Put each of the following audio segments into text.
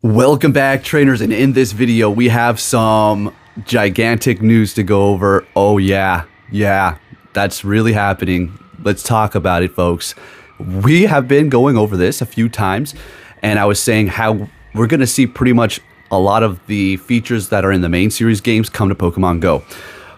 Welcome back, trainers, and in this video we have some gigantic news to go over. Oh yeah, that's really happening. Let's talk about it, folks. We have been going over this a few times, and I was saying how we're gonna see pretty much a lot of the features that are in the main series games come to Pokemon Go.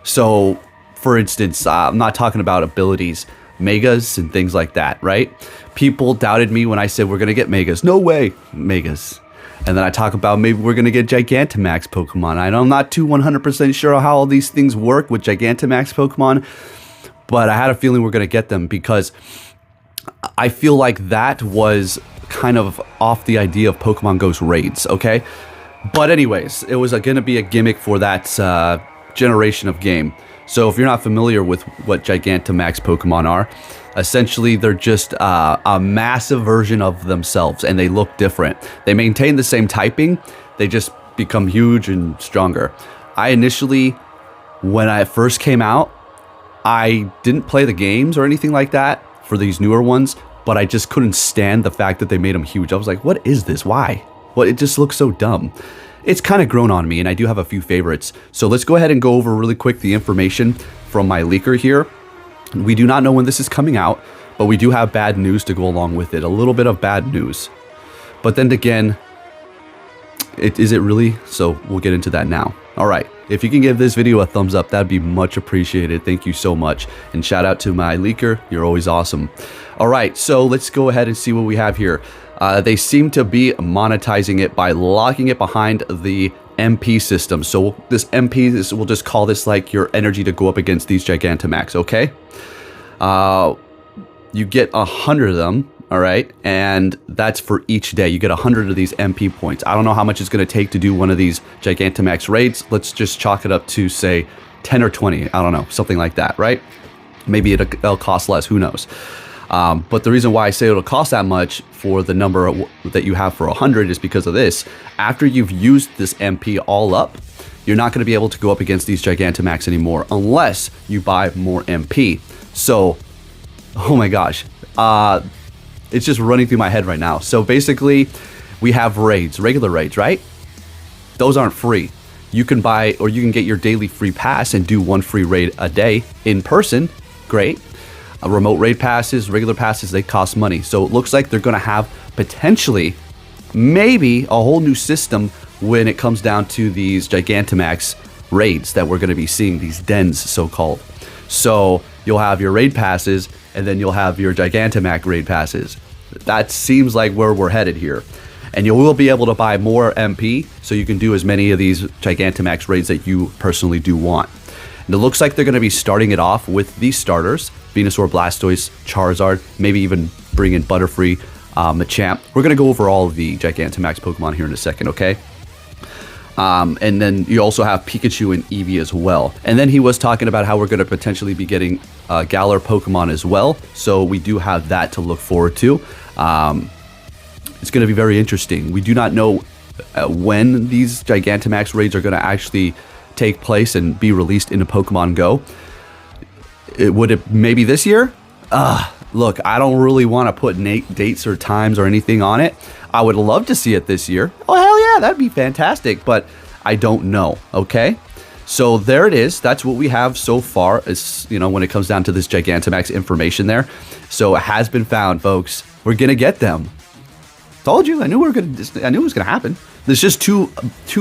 So, for instance, I'm not talking about abilities, megas and things like that, right? People doubted me when I said we're gonna get megas. No way, megas. And then I talk about maybe we're going to get Gigantamax Pokemon. I'm not too 100% sure how all these things work with Gigantamax Pokemon, but I had a feeling we're going to get them because I feel like that was kind of off the idea of Pokemon Go's raids, okay? But anyways, it was going to be a gimmick for that generation of game. So if you're not familiar with what Gigantamax Pokemon are, essentially they're just a massive version of themselves, and they look different. They maintain the same typing, they just become huge and stronger. I initially, when I first came out, I didn't play the games or anything like that for these newer ones, but I just couldn't stand the fact that they made them huge. I was like, what is this? Why? Well, it just looks so dumb. It's kind of grown on me, and I do have a few favorites. So let's go ahead and go over really quick the information from my leaker here. We do not know when this is coming out, but we do have bad news to go along with it. A little bit of bad news. But then again, is it really? So we'll get into that now. All right. If you can give this video a thumbs up, that'd be much appreciated. Thank you so much. And shout out to my leaker. You're always awesome. All right. So let's go ahead and see what we have here. They seem to be monetizing it by locking it behind the MP system. So this MP, we'll just call this like your energy to go up against these Gigantamax, okay? You get 100 of them, all right? And that's for each day. You get 100 of these MP points. I don't know how much it's going to take to do one of these Gigantamax raids. Let's just chalk it up to, say, 10 or 20. I don't know, something like that, right? Maybe it'll cost less, who knows? But the reason why I say it'll cost that much for the number that you have for 100 is because of this. After you've used this MP all up, you're not going to be able to go up against these Gigantamax anymore unless you buy more MP. So, oh my gosh, it's just running through my head right now. So basically, we have raids, regular raids, right? Those aren't free. You can buy, or you can get your daily free pass and do one free raid a day in person. Great. Remote raid passes, regular passes, they cost money. So it looks like they're going to have potentially, maybe, a whole new system when it comes down to these Gigantamax raids that we're going to be seeing, these dens so-called. So you'll have your raid passes, and then you'll have your Gigantamax raid passes. That seems like where we're headed here. And you will be able to buy more MP, so you can do as many of these Gigantamax raids that you personally do want. And it looks like they're going to be starting it off with these starters: Venusaur, Blastoise, Charizard, maybe even bring in Butterfree, Machamp. We're going to go over all of the Gigantamax Pokemon here in a second, okay? And then you also have Pikachu and Eevee as well. And then he was talking about how we're going to potentially be getting Galar Pokemon as well. So we do have that to look forward to. It's going to be very interesting. We do not know when these Gigantamax raids are going to actually take place and be released into Pokemon Go. Would it maybe this year? Look, I don't really want to put dates or times or anything on it. I would love to see it this year. Oh, hell yeah, that'd be fantastic. But I don't know, okay? So there it is. That's what we have so far, is, you know, when it comes down to this Gigantamax information there. So it has been found, folks. We're going to get them. Told you. I knew it was going to happen. It's just too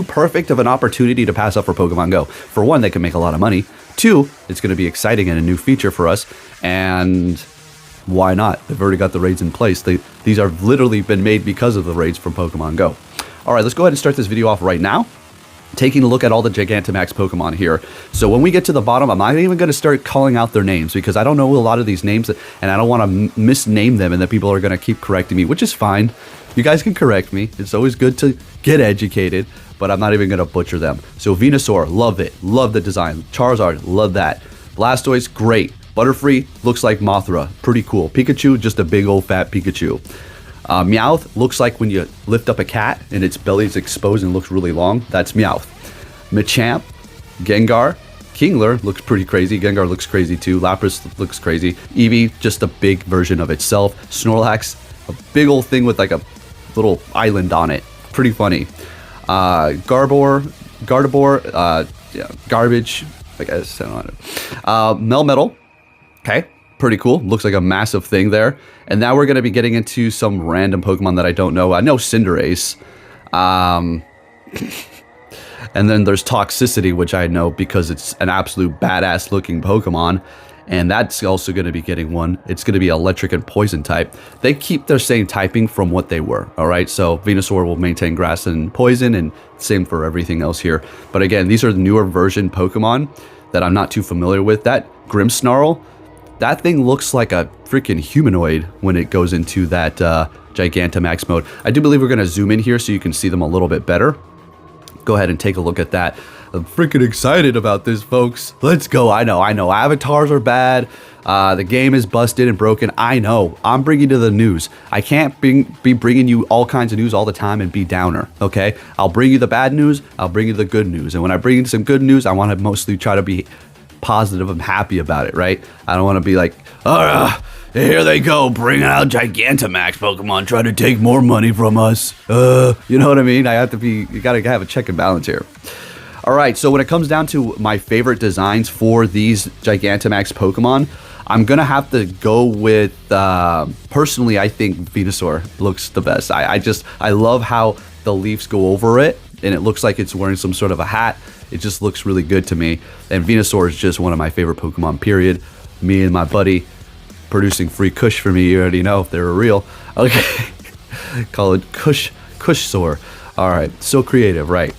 perfect of an opportunity to pass up for Pokemon Go. For one, they can make a lot of money. Two, it's going to be exciting and a new feature for us. And why not? They've already got the raids in place. These are literally been made because of the raids from Pokemon Go. All right, let's go ahead and start this video off right now, taking a look at all the Gigantamax Pokemon here. So when we get to the bottom, I'm not even going to start calling out their names because I don't know a lot of these names, and I don't want to misname them and that people are going to keep correcting me, which is fine. You guys can correct me. It's always good to get educated, but I'm not even going to butcher them. So Venusaur, love it. Love the design. Charizard, love that. Blastoise, great. Butterfree, looks like Mothra. Pretty cool. Pikachu, just a big old fat Pikachu. Meowth, looks like when you lift up a cat and its belly is exposed and looks really long. That's Meowth. Machamp, Gengar, Kingler looks pretty crazy. Gengar looks crazy too. Lapras looks crazy. Eevee, just a big version of itself. Snorlax, a big old thing with like a little island on it. pretty funny. Gardevoir, yeah, garbage, I guess, I don't know. Melmetal, okay, pretty cool. Looks like a massive thing there. And now we're going to be getting into some random Pokemon that I don't know. I know Cinderace. And then there's Toxicity, which I know because it's an absolute badass looking Pokemon. And that's also going to be getting one. It's going to be electric and poison type. They keep their same typing from what they were. All right. So Venusaur will maintain grass and poison, and same for everything else here. But again, these are the newer version Pokemon that I'm not too familiar with. That Grimmsnarl, that thing looks like a freaking humanoid when it goes into that Gigantamax mode. I do believe we're going to zoom in here so you can see them a little bit better. Go ahead and take a look at that. I'm freaking excited about this, folks. Let's go. I know. Avatars are bad. The game is busted and broken. I know. I'm bringing you the news. I can't be bringing you all kinds of news all the time and be downer, okay? I'll bring you the bad news. I'll bring you the good news. And when I bring you some good news, I want to mostly try to be positive and happy about it, right? I don't want to be like, here they go, bringing out Gigantamax Pokemon, trying to take more money from us. You know what I mean? You gotta have a check and balance here. All right, so when it comes down to my favorite designs for these Gigantamax Pokemon, I'm gonna have to go with, personally, I think Venusaur looks the best. I love how the leaves go over it, and it looks like it's wearing some sort of a hat. It just looks really good to me. And Venusaur is just one of my favorite Pokemon, period. Me and my buddy producing free Kush for me. You already know if they're real. Okay. Call it Kushsaur. All right. So creative, right?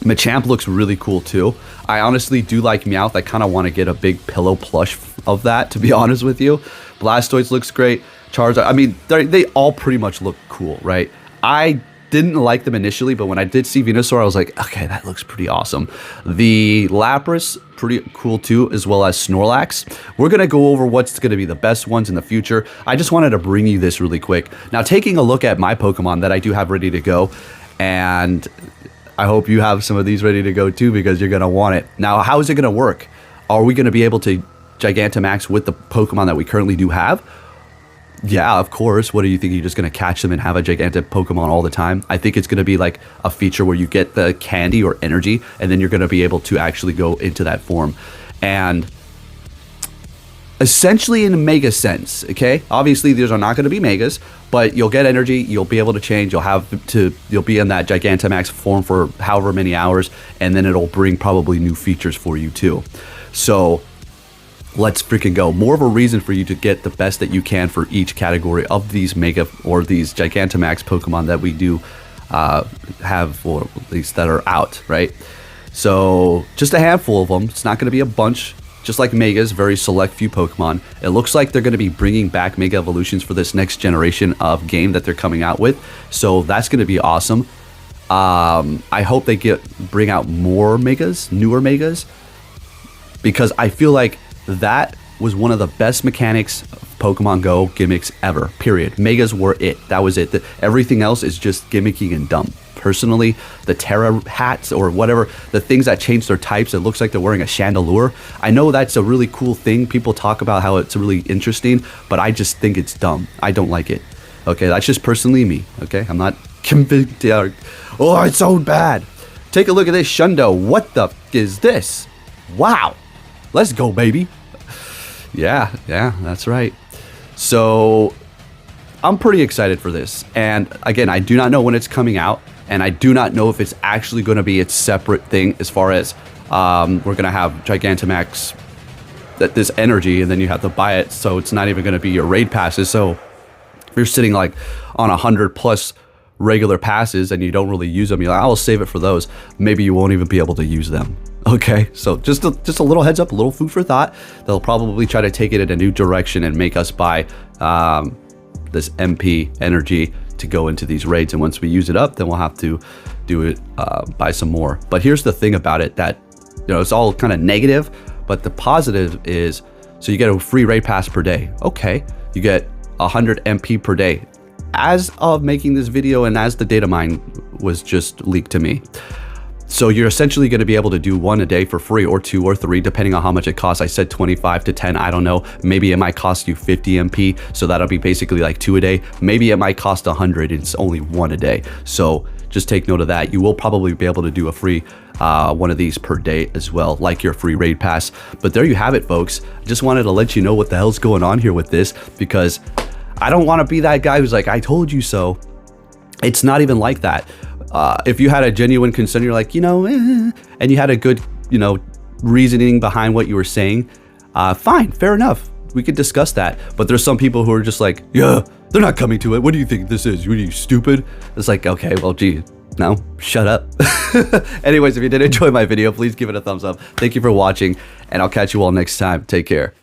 Machamp looks really cool too. I honestly do like Meowth. I kind of want to get a big pillow plush of that, to be honest with you. Blastoise looks great. Charizard, I mean, they all pretty much look cool, right? I didn't like them initially, but when I did see Venusaur, I was like, okay, that looks pretty awesome. The Lapras, pretty cool too, as well as Snorlax. We're going to go over what's going to be the best ones in the future. I just wanted to bring you this really quick. Now, taking a look at my Pokemon that I do have ready to go, and I hope you have some of these ready to go too, because you're going to want it. Now, how is it going to work? Are we going to be able to Gigantamax with the Pokemon that we currently do have? Yeah, of course. What do you think? You're just going to catch them and have a gigantic Pokemon all the time? I think it's going to be like a feature where you get the candy or energy, and then you're going to be able to actually go into that form. And essentially in mega sense, okay? Obviously, these are not going to be megas, but you'll get energy, you'll be able to change, you'll be in that Gigantamax form for however many hours, and then it'll bring probably new features for you too. So let's freaking go. More of a reason for you to get the best that you can for each category of these mega or these Gigantamax Pokemon that we do have, or at least that are out, right? So just a handful of them. It's not going to be a bunch, just like megas, very select few Pokemon. It looks like they're going to be bringing back mega evolutions for this next generation of game that they're coming out with. So that's going to be awesome. I hope they bring out more megas, newer megas, because I feel like that was one of the best mechanics of Pokemon Go gimmicks ever, period. Megas were it. That was it. Everything else is just gimmicky and dumb. Personally, the Terra hats or whatever, the things that change their types, it looks like they're wearing a chandelure. I know that's a really cool thing. People talk about how it's really interesting, but I just think it's dumb. I don't like it. Okay, that's just personally me. Okay, I'm not convinced. Oh, it's so bad. Take a look at this Shundo. What the is this? Wow. Let's go, baby. Yeah, that's right. So I'm pretty excited for this. And again, I do not know when it's coming out, and I do not know if it's actually going to be its separate thing as far as we're going to have Gigantamax, this energy, and then you have to buy it. So it's not even going to be your raid passes. So if you're sitting like on 100+ regular passes and you don't really use them, you're like, I'll save it for those. Maybe you won't even be able to use them. Okay, so just a little heads up, a little food for thought. They'll probably try to take it in a new direction and make us buy this MP energy to go into these raids. And once we use it up, then we'll have to do it, buy some more. But here's the thing about it, that it's all kind of negative, but the positive is, so you get a free raid pass per day. Okay, you get 100 MP per day. As of making this video and as the data mine was just leaked to me. So you're essentially going to be able to do one a day for free, or 2 or 3, depending on how much it costs. I said 25 to 10. I don't know. Maybe it might cost you 50 MP. So that'll be basically like 2 a day. Maybe it might cost 100. It's only 1 a day. So just take note of that. You will probably be able to do a free one of these per day as well, like your free raid pass. But there you have it, folks. Just wanted to let you know what the hell's going on here with this, because I don't want to be that guy who's like, I told you so. It's not even like that. If you had a genuine concern, you're like, and you had a good, reasoning behind what you were saying, fine, fair enough. We could discuss that. But there's some people who are just like, yeah, they're not coming to it. What do you think this is? What are you, stupid? It's like, okay, well, gee, no, shut up. Anyways, if you did enjoy my video, please give it a thumbs up. Thank you for watching, and I'll catch you all next time. Take care.